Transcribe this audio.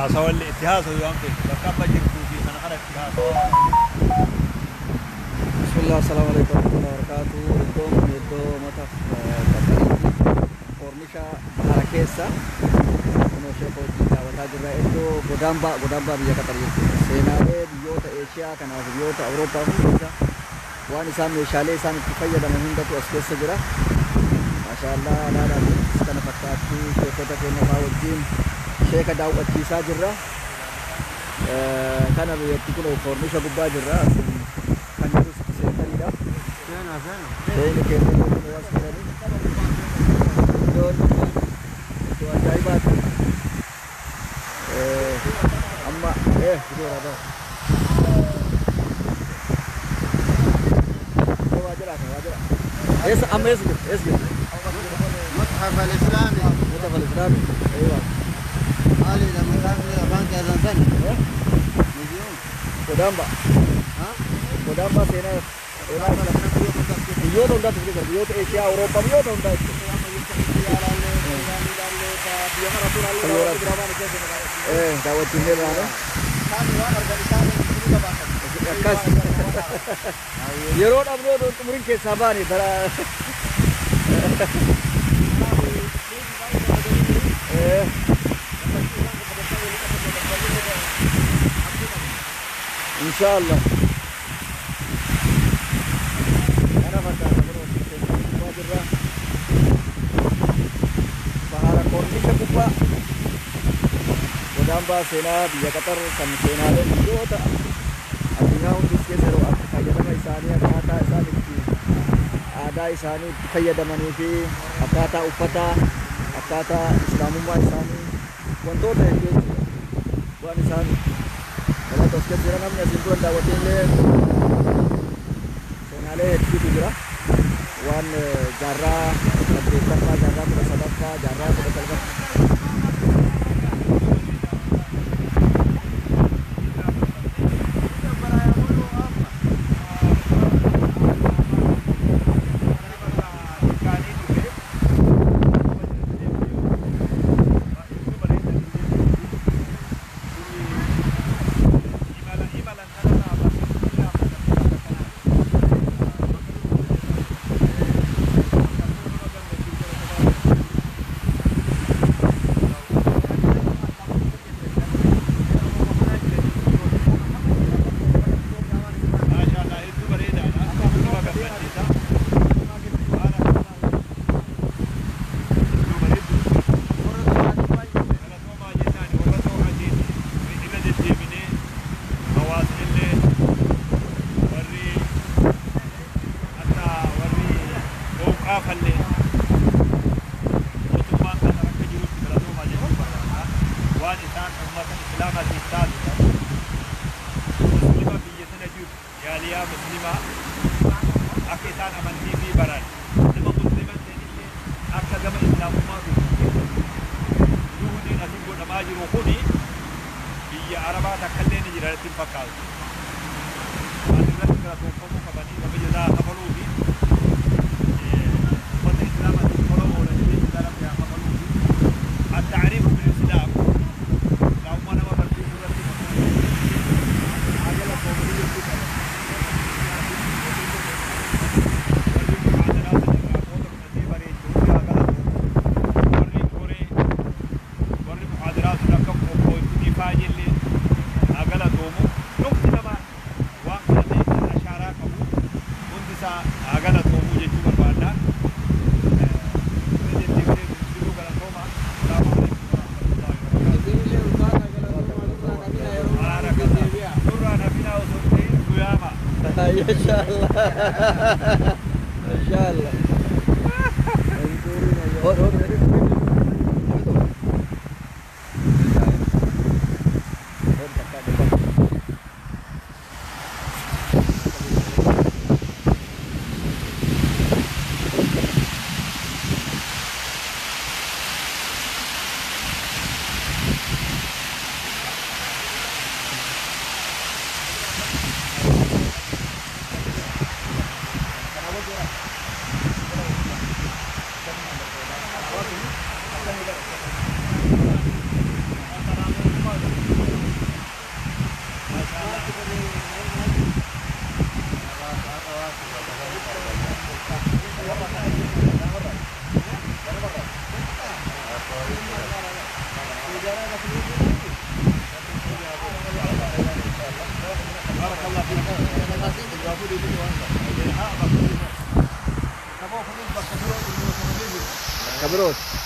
سوى الاتهاز ويوم بكبر جرتو في سنة الاتهاز. بسم الله السلام عليكم ورحمة الله وبركاته. الدوم متف Ormisha bahara keessa kunoo sheekoo daawwataa jirra. Iddoo Godamba biyya Qatar jechuudha. Seenaalee biyyoota Eeshiyaa kanaaf biyyoota Awurooppaa hunda waan isaan meeshaalee isaan itti fayyadaman hundatu as keessa jira. Maashaallah alaadhaan kana fakkaatti sheekota keenya fa'aa wajjin sheeka daawwachiisaa jirra. Kana biyyatti kunoo Ormisha gubbaa jirra. Kan jirus seentariidha. Seeni keenya kunoo as jiranii. Itu ajaibat. Amma itu ada. Wajar. Amma es. متحف الإسلامي. متحف الإسلامي. أيوة. علي لما كان في بنك أذن مليون. Kodamba. ها؟ Kodamba sena. Biyyoota hundaa tuqee biyyoota Eeshiyaa Awurooppaa biyyoota hundaa jechuudha. Daawwachuun beekamaa akkas yeroo dhabnoo xumuriin keessaa baane bara inshallah Godamba seenaa biyya Qatar kan seenaalee biyyoota addunyaa hundis keessa yeroo akka fayyadama isaanii akkaataa isaan itti aadaa isaanii itti fayyadamanii fi akkaataa uffataa akkaataa islaamummaa isaanii wantoota hedduu waan isaan walaata as keessa jira. Namni asiin dura daawwatee illee seenaalee hedduutu jira. Waan jaarraa 8ffaa, jaarraa 17ffaa, jaarraa 19ffaa إن شاء الله إن شاء الله بارك الله فيك. كبروت